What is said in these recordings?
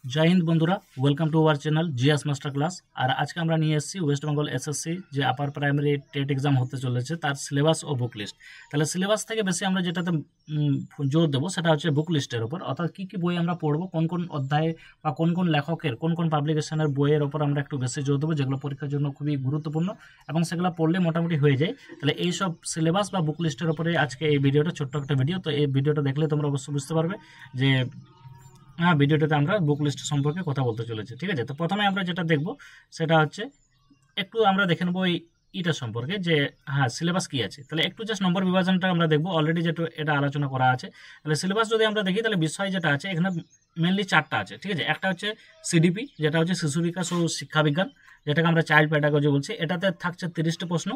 জয় হিন্দ বন্ধুরা, welcome to our channel GS master class. আর আজকে আমরা নিয়ে এসেছি ওয়েস্ট বেঙ্গল এসএসসি যে আপার প্রাইমারি টেট এক্সাম হতে চলেছে তার সিলেবাস ও বুক লিস্ট। তাহলে সিলেবাস থেকে বেশি আমরা যেটাতে জোর দেবো সেটা হচ্ছে বুক লিস্টের ওপর, অর্থাৎ কী কী বই আমরা পড়বো, কোন কোন অধ্যায়ে বা কোন কোন লেখকের কোন কোন পাবলিকেশনের বইয়ের ওপর আমরা একটু বেশি জোর দেবো, যেগুলো পরীক্ষার জন্য খুবই গুরুত্বপূর্ণ এবং সেগুলো পড়লে মোটামুটি হয়ে যায়। তাহলে এই সব সিলেবাস বা বুক লিস্টের ওপরে আজকে এই ভিডিওটা, ছোট্ট একটা ভিডিও। তো এই ভিডিওটা দেখলে তোমরা অবশ্যই বুঝতে পারবে যে ভিডিওটাতে আমরা বুক লিস্ট সম্পর্কে কথা বলতে চলেছি। ঠিক আছে, তো প্রথমে আমরা যেটা দেখব সেটা হচ্ছে একটু আমরা দেখে নেবো এইটা সম্পর্কে যে সিলেবাস কি আছে। তাহলে একটু জাস্ট নম্বর বিভাজনটা আমরা দেখবো, অলরেডি যেটা এটা আলোচনা করা আছে। তাহলে সিলেবাস যদি আমরা দেখি তাহলে বিষয় যেটা আছে এখানে মেনলি চারটা আছে। ঠিক আছে, একটা হচ্ছে সিডিপি, যেটা হচ্ছে শিশু বিকাশ ও শিক্ষাবিজ্ঞান, যেটাকে আমরা চাইল্ড প্যাডাগজি বলছি। এটাতে থাকছে 30টি প্রশ্ন।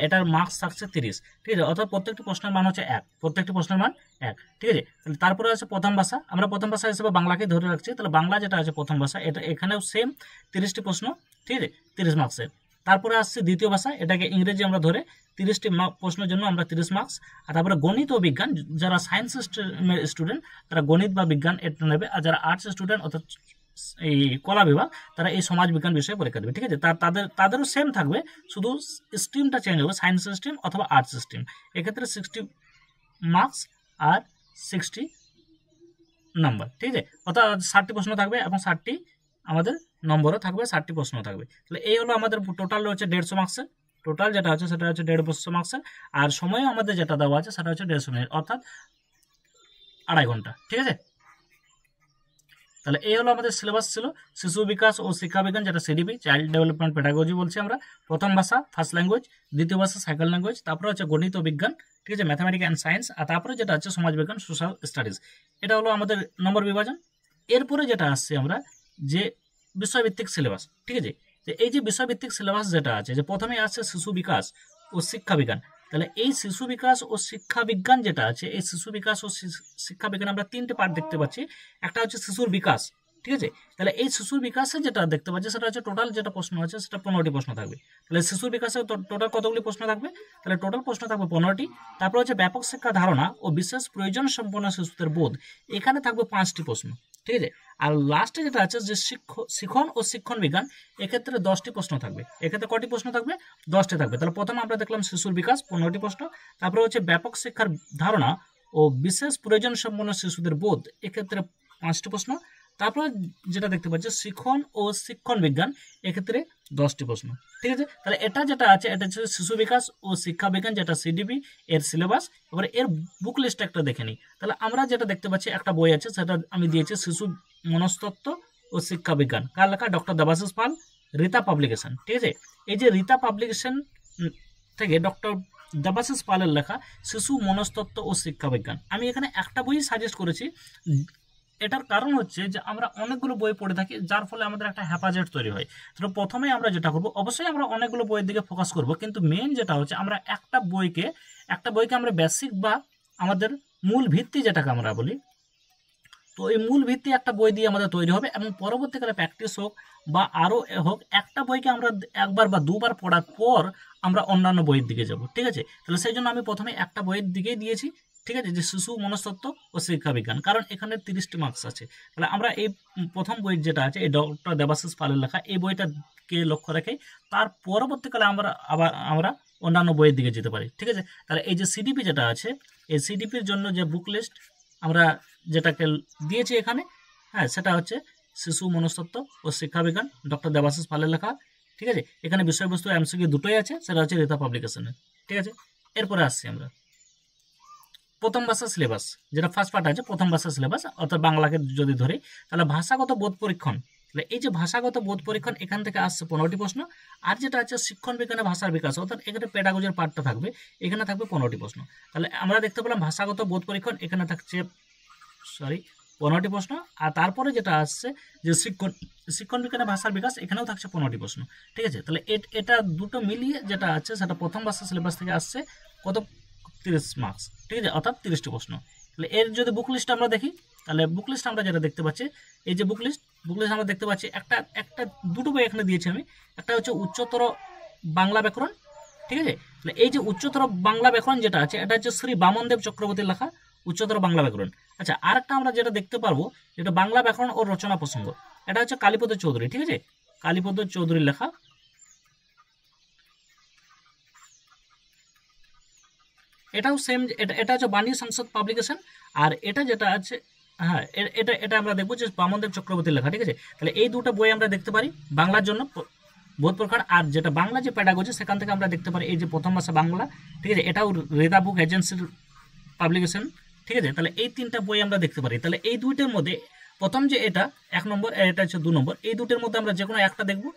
এটার মার্কস থাকছে 30। ঠিক আছে, অর্থাৎ প্রত্যেকটি প্রশ্নের মান হচ্ছে 1, প্রত্যেকটি প্রশ্নের মান 1। ঠিক আছে, তাহলে তারপরে আছে প্রথম ভাষা। আমরা প্রথম ভাষা হিসেবে বাংলাকে ধরে রাখছি। তাহলে বাংলা যেটা আছে প্রথম ভাষা, এটা এখানেও সেম 30টি প্রশ্ন। ঠিক আছে, 30 মার্কসের। তারপরে আসছে দ্বিতীয় ভাষা, এটাকে ইংরেজি আমরা ধরে 30টি প্রশ্নের জন্য আমরা 30 মার্কস। আর তারপরে গণিত ও বিজ্ঞান, যারা সায়েন্স স্টুডেন্ট তারা গণিত বা বিজ্ঞান এটা নেবে, আর যারা আর্টস স্টুডেন্ট অর্থাৎ এই কলা বিভাগ তারা এই সমাজ বিজ্ঞান বিষয়ে পরীক্ষা দেবে। ঠিক আছে, তাদেরও সেম থাকবে, শুধু স্ট্রিমটা চেঞ্জ হবে, সায়েন্স স্ট্রিম অথবা আর্টস স্ট্রিম। এক্ষেত্রে 60 মার্কস আর 60 নাম্বার। ঠিক আছে, অর্থাৎ 60টি প্রশ্ন থাকবে এবং 60টি আমাদের নম্বরও থাকবে, 60টি প্রশ্ন থাকবে। তাহলে এই হলো আমাদের টোটাল রয়েছে 150 মার্কসের। টোটাল যেটা হচ্ছে সেটা হচ্ছে 150 মার্কসের। আর সময় আমাদের যেটা দেওয়া আছে সেটা হচ্ছে 150 মিনিট, অর্থাৎ 2.5 ঘন্টা। ঠিক আছে, তাহলে এই হলো আমাদের সিলেবাস ছিল। শিশু বিকাশ ও শিক্ষাবিজ্ঞান, যেটা সিডিপি, চাইল্ড ডেভেলপমেন্ট পেডাগজি বলছি আমরা। প্রথম ভাষা ফার্স্ট ল্যাঙ্গুয়েজ, দ্বিতীয় ভাষা সেকেন্ড ল্যাঙ্গুয়েজ, তারপরে হচ্ছে গণিত ও বিজ্ঞান। ঠিক আছে, ম্যাথামেটিক্স অ্যান্ড সায়েন্স। আর তারপরে যেটা হচ্ছে সমাজ বিজ্ঞান, সোশ্যাল স্টাডিজ। এটা হলো আমাদের নম্বর বিভাজন। এরপরে যেটা আসছে আমরা যে বিষয়ভিত্তিক সিলেবাস। ঠিক আছে, যে এই যে বিষয়ভিত্তিক সিলেবাস যেটা আছে, যে প্রথমে আসছে শিশু বিকাশ ও শিক্ষাবিজ্ঞান। তাহলে এই শিশু বিকাশ ও শিক্ষাবিজ্ঞান যেটা আছে, এই শিশু বিকাশ ও শিক্ষাবিজ্ঞান আমরা 3টে পার্ট দেখতে পাচ্ছি। একটা হচ্ছে শিশুর বিকাশ। ঠিক আছে, তাহলে এই শিশুর বিকাশে যেটা দেখতে পাচ্ছি সেটা হচ্ছে টোটাল যেটা প্রশ্ন আছে সেটা 15টি প্রশ্ন থাকবে। তাহলে শিশুর বিকাশে টোটাল কতগুলি প্রশ্ন থাকবে? তাহলে টোটাল প্রশ্ন থাকবে 15টি। তারপর হচ্ছে ব্যাপক শিক্ষা ধারণা ও বিশেষ প্রয়োজন সম্পন্ন শিশুদের বোধ, এখানে থাকবে 5টি প্রশ্ন। ঠিক আছে, আর লাস্টে যেটা আছে যে শিখন ও শিক্ষণ বিজ্ঞান, এক্ষেত্রে 10টি প্রশ্ন থাকবে। এক্ষেত্রে কটি প্রশ্ন থাকবে? 10টি থাকবে। তাহলে প্রথমে আমরা দেখলাম শিশুর বিকাশ, 15টি প্রশ্ন। তারপরে হচ্ছে ব্যাপক শিক্ষার ধারণা ও বিশেষ প্রয়োজন সম্পন্ন শিশুদের বোধ, এক্ষেত্রে 5টি প্রশ্ন। তারপর যেটা দেখতে পাচ্ছি শিখন ও শিক্ষণ বিজ্ঞান, এক্ষেত্রে 10টি প্রশ্ন। ঠিক আছে, তাহলে এটা যেটা আছে এটা হচ্ছে শিশু বিকাশ ও শিক্ষা বিজ্ঞান, যেটা সিডিপি এর সিলেবাস। এবারে এর বুক লিস্ট একটা দেখে নিই। তাহলে আমরা যেটা দেখতে পাচ্ছি একটা বই আছে, সেটা আমি দিয়েছি শিশু মনস্তত্ত্ব ও শিক্ষা বিজ্ঞান। কার লেখা? ডক্টর দেবাশিস পাল, রীতা পাবলিকেশন। ঠিক আছে, এই যে রীতা পাবলিকেশন থেকে ডক্টর দেবাশিস পালের লেখা শিশু মনস্তত্ত্ব ও শিক্ষা বিজ্ঞান। আমি এখানে একটা বই সাজেস্ট করেছি। এটার কারণ হচ্ছে যে আমরা অনেকগুলো বই পড়ে থাকি, যার ফলে আমাদের একটা হ্যাপাজেট তৈরি হয়। তো প্রথমে আমরা যেটা করব, অবশ্যই আমরা অনেকগুলো বইয়ের দিকে ফোকাস করব, কিন্তু মেন যেটা হচ্ছে আমরা একটা বইকে আমরা বেসিক বা আমাদের মূল ভিত্তি যেটাকে আমরা বলি, তো এই মূল ভিত্তি একটা বই দিয়ে আমাদের তৈরি হবে এবং পরবর্তীকালে প্র্যাকটিস হোক বা আরও হোক, একটা বইকে আমরা একবার বা দুবার পড়ার পর আমরা অন্যান্য বইয়ের দিকে যাব। ঠিক আছে, তাহলে সেই জন্য আমি প্রথমে একটা বইয়ের দিকেই দিয়েছি। ঠিক আছে, যে শিশু মনস্তত্ত্ব ও শিক্ষা বিজ্ঞান, কারণ এখানে 30টি মার্কস আছে। তাহলে আমরা এই প্রথম বই যেটা আছে এই ডক্টর দেবাশিস পালের লেখা, এই বইটাকে লক্ষ্য রেখে তার পরবর্তীকালে আমরা অন্যান্য বইয়ের দিকে যেতে পারি। ঠিক আছে, তাহলে এই যে সিডিপি যেটা আছে, এই সিডিপির জন্য যে বুক লিস্ট আমরা যেটাকে দিয়েছি এখানে, সেটা হচ্ছে শিশু মনস্তত্ত্ব ও শিক্ষাবিজ্ঞান, ডক্টর দেবাশিস পালের লেখা। ঠিক আছে, এখানে বিষয়বস্তু এমসিকিউ দুটোই আছে, সেটা হচ্ছে রীতা পাবলিকেশনের। ঠিক আছে, এরপরে আসছি আমরা প্রথম ভাষা সিলেবাস, যেটা ফার্স্ট পার্ট আছে প্রথম ভাষা সিলেবাস, অর্থাৎ বাংলাকে যদি ধরি তাহলে ভাষাগত বোধ পরীক্ষণ। তাহলে এই যে ভাষাগত বোধ পরীক্ষণ, এখান থেকে আসছে 15টি প্রশ্ন। আর যেটা আছে শিক্ষণ বিজ্ঞানে ভাষার বিকাশ, অর্থাৎ এখানে পেডাগজির পার্টটা থাকবে, এখানে থাকবে 15টি প্রশ্ন। তাহলে আমরা দেখতে পেলাম ভাষাগত বোধ পরীক্ষণ, এখানে থাকছে 15টি প্রশ্ন। আর তারপরে যেটা আসছে যে শিক্ষণ বিজ্ঞানে ভাষার বিকাশ, এখানেও থাকছে 15টি প্রশ্ন। ঠিক আছে, তাহলে এটা দুটো মিলিয়ে যেটা আছে সেটা প্রথম ভাষা সিলেবাস থেকে আসছে কত? 30 মার্কস। ঠিক আছে, অর্থাৎ 30টি প্রশ্ন। তাহলে এর যদি বুক লিস্ট আমরা দেখি, তাহলে বুক লিস্ট আমরা যেটা দেখতে পাচ্ছি, এই যে বুক লিস্ট আমরা দেখতে পাচ্ছি দুটো বই এখানে দিয়েছি আমি। একটা হচ্ছে উচ্চতর বাংলা ব্যাকরণ। ঠিক আছে, তাহলে এই যে উচ্চতর বাংলা ব্যাকরণ যেটা আছে, এটা হচ্ছে শ্রী বামনদেব চক্রবর্তীর লেখা উচ্চতর বাংলা ব্যাকরণ। আচ্ছা, আরেকটা আমরা যেটা দেখতে পারবো, যেটা বাংলা ব্যাকরণ ও রচনা প্রসঙ্গ, এটা হচ্ছে কালীপদ চৌধুরী, ঠিক আছে, কালীপদ চৌধুরীর লেখা। এটাও সেম, এটা হচ্ছে বাণী সংসদ পাবলিকেশন। আর এটা যেটা আছে, হ্যাঁ, এটা এটা আমরা দেখবো যে বামনদেব চক্রবর্তীর লেখা, ঠিক আছে। তাহলে এই দুটো বই আমরা দেখতে পারি বাংলার জন্য বোধ প্রকার। আর যেটা বাংলা যে প্যাডাগজি, সেখান থেকে আমরা দেখতে পারি এই যে প্রথম ভাষা বাংলা, ঠিক আছে, এটাও রেদা বুক এজেন্সির পাবলিকেশন, ঠিক আছে। তাহলে এই তিনটা বই আমরা দেখতে পারি। তাহলে এই দুইটার মধ্যে প্রথম যে এটা 1 নম্বর, এটা হচ্ছে 2 নম্বর, এই দুটোর মধ্যে আমরা যে কোনো একটা দেখবো,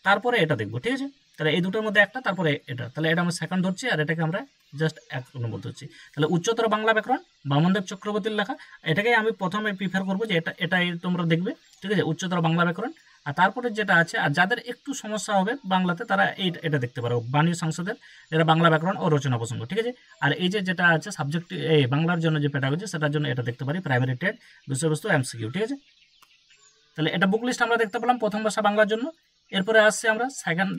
তারপরে এটা দেখবো, ঠিক আছে। তাহলে এই দুটোর মধ্যে একটা, তারপরে এটা, তাহলে এটা আমরা সেকেন্ড ধরছি, আর এটাকে আমরা জাস্ট 1 নম্বর ধরছি। তাহলে উচ্চতর বাংলা ব্যাকরণ বামনদেব চক্রবর্তীর লেখা, এটাকেই আমি প্রথমে প্রিফার করবো যে এটাই তোমরা দেখবে, ঠিক আছে, উচ্চতর বাংলা ব্যাকরণ। আর তারপরে যেটা আছে, আর যাদের একটু সমস্যা হবে বাংলাতে, তারা এটা দেখতে পারো বাণী সংসদের, যেটা বাংলা ব্যাকরণ ও রচনা প্রসঙ্গ, ঠিক আছে। আর এই যেটা আছে সাবজেক্ট, এই বাংলার জন্য যে প্যাডাগজি, সেটার জন্য এটা দেখতে পারি প্রাইমারি টেট বিষয়বস্তু এমসিকিউ, ঠিক আছে। তাহলে এটা বুক লিস্ট আমরা দেখতে পেলাম প্রথম ভাষা বাংলার জন্য। এরপরে আসছে আমরা সেকেন্ড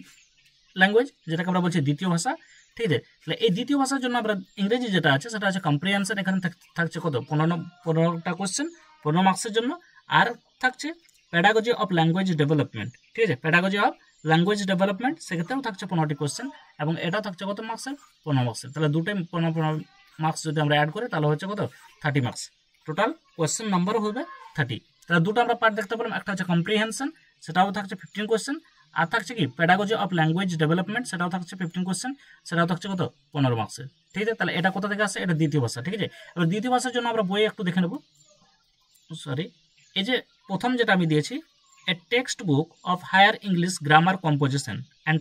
ল্যাঙ্গুয়েজ, যেটাকে আমরা বলছি দ্বিতীয় ভাষা, ঠিক আছে। তাহলে এই দ্বিতীয় ভাষার জন্য আমরা ইংরেজি যেটা আছে সেটা আছে কম্প্রিহেনশন। এখানে থাকছে কত, 15টা কোশ্চেন 15 মার্কসের জন্য। আর থাকছে প্যাডাগজি অফ ল্যাঙ্গুয়েজ ডেভেলপমেন্ট, ঠিক আছে, প্যাডাগজি অফ ল্যাঙ্গুয়েজ ডেভেলপমেন্ট, সেক্ষেত্রেও থাকছে 15টি কোশ্চেন, এবং এটাও থাকছে কত মার্কসের, 15 মার্কসের। তাহলে দুটোই 15 মার্কস যদি আমরা অ্যাড করি, তাহলে হচ্ছে কত, 30 মার্কস। টোটাল কোশ্চেন নাম্বারও হবে 30। তাহলে দুটো আমরা পার্ট দেখতে পেলাম, একটা হচ্ছে কম্প্রিহেনশন, সেটাও থাকছে 15 কোশ্চেন, আর থাকছে কি প্যাডাগজি অফ ল্যাঙ্গুয়েজ ডেভেলপমেন্ট, সেটাও থাকছে 15 কোশ্চেন, সেটাও থাকছে কত, 15 মার্কসের, ঠিক আছে। তাহলে এটা কোথা থেকে আসছে, এটা দ্বিতীয় ভাষা, ঠিক আছে। এবার দ্বিতীয় ভাষার জন্য আমরা বই একটু দেখে নেব। সরি, এই যে প্রথম যেটা আমি দিয়েছি, a text book of higher English grammar composition and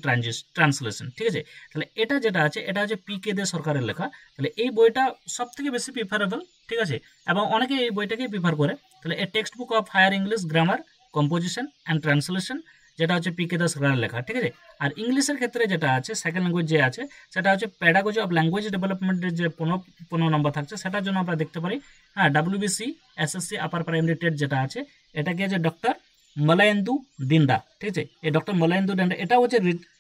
translation, ঠিক আছে। তাহলে এটা যেটা আছে, এটা হচ্ছে PK দে সরকারের লেখা। তাহলে এই বইটা সব থেকে বেশি প্রিফারেবল, ঠিক আছে, এবং অনেকে এই বইটাকে প্রিফার করে। তাহলে a text book of higher English grammar composition and translation, যেটা হচ্ছে PK দে সরকারের লেখা, ঠিক আছে। আর ইংলিশের ক্ষেত্রে যেটা আছে, সেকেন্ড ল্যাঙ্গুয়েজ যে আছে, সেটা হচ্ছে প্যাডাগজি অফ ল্যাঙ্গুয়েজ ডেভেলপমেন্টের যে 15 নম্বর থাকছে, সেটার জন্য আমরা দেখতে পারি, হ্যাঁ, WBC SSC upper primary TET যেটা আছে, এটাকে যে ডক্টর মলয়েন্দু দিন্ডা, ঠিক আছে, এই ডক্টর মলয়েন্দু দিন্ডা, এটা হচ্ছে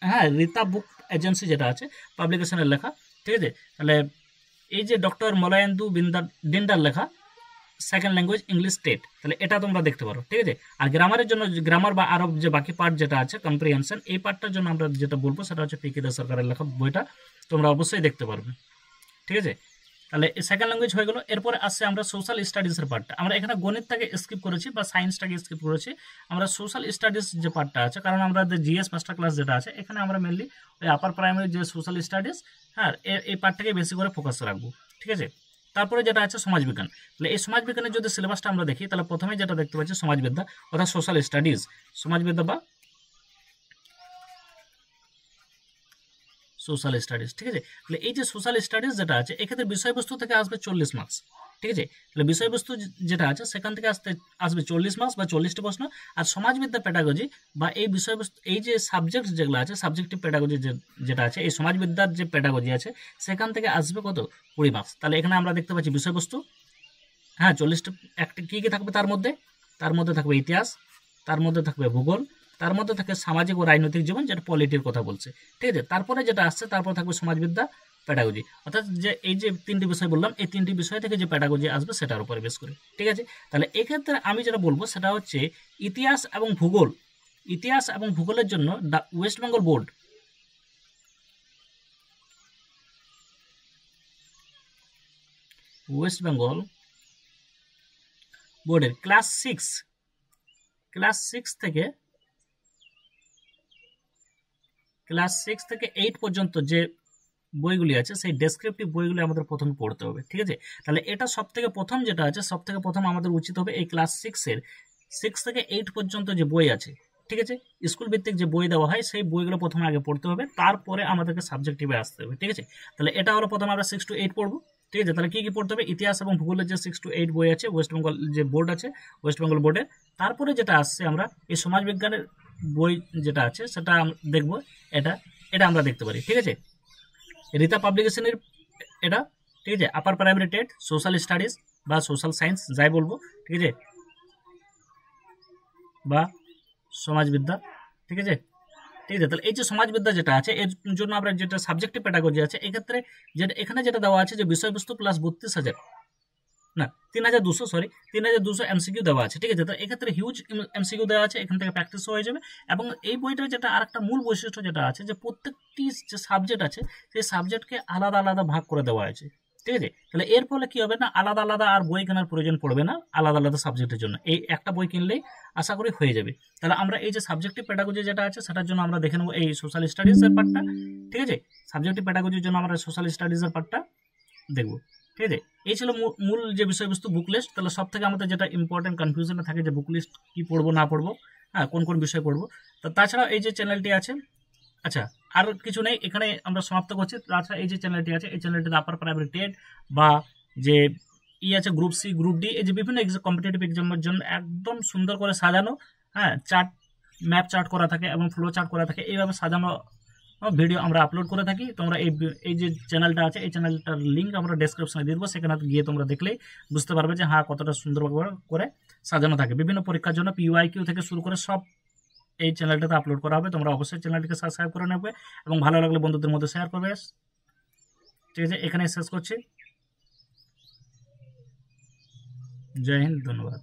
হ্যাঁ রীতা বুক এজেন্সি যেটা আছে পাবলিকেশনের লেখা, ঠিক আছে। তাহলে এই যে ডক্টর মলয়েন্দু দিন্ডার লেখা সেকেন্ড ল্যাঙ্গুয়েজ ইংলিশ স্টেট, তাহলে এটা তোমরা দেখতে পারো, ঠিক আছে। আর গ্রামারের জন্য, গ্রামার বা আরব যে বাকি পার্ট যেটা আছে কম্প্রিহেনশন, এই পার্টটার জন্য আমরা যেটা বলবো সেটা হচ্ছে PK দে সরকারের লেখা বইটা, তোমরা অবশ্যই দেখতে পারবে, ঠিক আছে। তাহলে সেকেন্ড ল্যাঙ্গুয়েজ হয়ে গেল। এরপরে আসছে আমরা সোশ্যাল স্টাডিজের পার্টটা। আমরা এখানে গণিতটাকে স্কিপ করেছি বা সায়েন্সটাকে স্কিপ করেছি, আমরা সোশ্যাল স্টাডিজ যে পার্টটা আছে, কারণ আমরা GS মাস্টার ক্লাস যেটা আছে, এখানে আমরা মেনলি ওই আপার প্রাইমারি যে সোশ্যাল স্টাডিজ, হ্যাঁ, এই পার্টটাকে বেশি করে ফোকাস রাখবো, ঠিক আছে। তারপরে যেটা আছে সমাজবিজ্ঞান। তাহলে এই সমাজবিজ্ঞানের যদি সিলেবাসটা আমরা দেখি, তাহলে প্রথমে যেটা দেখতে পাচ্ছি সমাজবিদ্যা অর্থাৎ সোশ্যাল স্টাডিজ, সমাজবিদ্যা বা সোশ্যাল স্টাডিজ, ঠিক আছে। তাহলে এই যে সোশ্যাল স্টাডিজ যেটা আছে, এক্ষেত্রে বিষয়বস্তু থেকে আসবে 40 মার্কস, ঠিক আছে। তাহলে বিষয়বস্তু যেটা আছে সেখান থেকে আসবে 40 মার্কস বা 40টি প্রশ্ন। আর সমাজবিদ্যা প্যাডাগজি বা এই বিষয়বস্তু, এই যে সাবজেক্ট যেগুলো আছে, সাবজেক্টিভ প্যাডাগজি যেটা আছে, এই সমাজবিদ্যার যে প্যাডাগজি আছে, সেখান থেকে আসবে কত, 20 মার্কস। তাহলে এখানে আমরা দেখতে পাচ্ছি বিষয়বস্তু, হ্যাঁ, 40টি, একটা কী কী থাকবে তার মধ্যে থাকবে ইতিহাস, তার মধ্যে থাকবে ভূগোল, তার মধ্যে থাকে সামাজিক ও রাজনৈতিক জীবন, যেটা পলিটির কথা বলছে, ঠিক আছে। তারপরে যেটা আসছে, তারপর থাকবে সমাজবিদ্যা প্যাডাগজি, অর্থাৎ যে এই যে 3টি বিষয় বললাম, এই 3টি বিষয় থেকে যে প্যাডাগজি আসবে সেটার উপরে বেস করে, ঠিক আছে। তাহলে এক্ষেত্রে আমি যেটা বলবো সেটা হচ্ছে ইতিহাস এবং ভূগোল। ইতিহাস এবং ভূগোলের জন্য ওয়েস্ট বেঙ্গল বোর্ডের ক্লাস 6 থেকে 8 পর্যন্ত যে বইগুলি আছে, সেই ডেসক্রিপটিভ বইগুলি আমাদের প্রথমে পড়তে হবে, ঠিক আছে। তাহলে এটা সবথেকে প্রথম যেটা আছে, সবথেকে প্রথম আমাদের উচিত হবে এই ক্লাস 6 থেকে 8 পর্যন্ত যে বই আছে, ঠিক আছে, স্কুল ভিত্তিক যে বই দেওয়া হয়, সেই বইগুলো প্রথমে আগে পড়তে হবে, তারপরে আমাদেরকে সাবজেক্টিভে আসতে হবে, ঠিক আছে। তাহলে এটা হলো প্রথমে আমরা 6 to 8 পড়বো, ঠিক আছে। তাহলে কি কি পড়তে হবে, ইতিহাস এবং ভূগোলের যে 6 to 8 বই আছে ওয়েস্ট বেঙ্গল যে বোর্ড আছে, ওয়েস্ট বেঙ্গল বোর্ডের। তারপরে যেটা আসছে, আমরা এই সমাজবিজ্ঞানের বই যেটা আছে সেটা দেখবো, এটা আমরা দেখতে পারি, ঠিক আছে। রীতা পাবলিকেশনের এটা, ঠিক আছে, upper primary TET social studies বা সোশ্যাল সায়েন্স যাই বলবো, ঠিক আছে, বা সমাজবিদ্যা, ঠিক আছে, ঠিক আছে। তাহলে এই যে সমাজবিদ্যা যেটা আছে, এর জন্য আমরা যেটা সাবজেক্টিভ প্যাডাগজি আছে, এক্ষেত্রে যেটা এখানে যেটা দেওয়া আছে যে বিষয়বস্তু প্লাস 32,000 না 3200 সরি 3200 এমসিকিউ দেওয়া আছে, ঠিক আছে। তো এক্ষেত্রে হিউজ এমসিকিউ দেওয়া আছে, এখান থেকে প্র্যাকটিস হয়ে যাবে। এবং এই বইটার যেটা আরেকটা মূল বৈশিষ্ট্য যেটা আছে, যে প্রত্যেকটি যে সাবজেক্ট আছে সেই সাবজেক্টকে আলাদা আলাদা ভাগ করে দেওয়া আছে, ঠিক আছে। তাহলে এর ফলে কি হবে না, আলাদা আলাদা আর বই কেনার প্রয়োজন পড়বে না আলাদা আলাদা সাবজেক্টের জন্য, এই একটা বই কিনলেই আশা করি হয়ে যাবে। তাহলে আমরা এই যে সাবজেক্টিভ পেডাগজি যেটা আছে সেটার জন্য আমরা দেখে নেবো এই সোশ্যাল স্টাডিজের পার্টটা, ঠিক আছে। সাবজেক্টিভ পেডাগজির জন্য আমরা সোশ্যাল স্টাডিজের পার্টটা দেখবো, ঠিক আছে। এই ছিল মূল যে বিষয়বস্তু বুক লিস্ট। তাহলে সব থেকে আমাদের যেটা ইম্পর্টেন্ট কনফিউশনে থাকে যে বুক লিস্ট কী পড়বো না পড়বো, হ্যাঁ কোন কোন বিষয় পড়বো। তো তাছাড়া এই যে চ্যানেলটি আছে, আচ্ছা আর কিছু নেই, এখানে আমরা সমাপ্ত করছি। তাছাড়া এই যে চ্যানেলটি আছে এই চ্যানেলটিতে আপার প্রাইমারি টেট বা যে আছে গ্রুপ সি গ্রুপ ডি, এই যে বিভিন্ন কম্পিটিটিভ এক্সামের জন্য একদম সুন্দর করে সাজানো, হ্যাঁ চার্ট ম্যাপ চার্ট করা থাকে এবং ফ্লো চার্ট করা থাকে, এইভাবে সাজানো ভিডিও আমরা আপলোড করে থাকি। তোমরা এই যে চ্যানেলটা আছে এই চ্যানেলটার লিঙ্ক আমরা ডেসক্রিপশনে দিয়ে দেবো, সেখানে গিয়ে তোমরা দেখলেই বুঝতে পারবে যে হ্যাঁ কতটা সুন্দরভাবে করে সাজানো থাকে। বিভিন্ন পরীক্ষার জন্য PYQ থেকে শুরু করে সব এই চ্যানেলটাতে আপলোড করা হবে। তোমরা অবশ্যই চ্যানেলটিকে সাবস্ক্রাইব করে নেবে এবং ভালো লাগলে বন্ধুদের মধ্যে শেয়ার করবে, ঠিক আছে। এখানে শেষ করছি, জয় হিন্দ, ধন্যবাদ।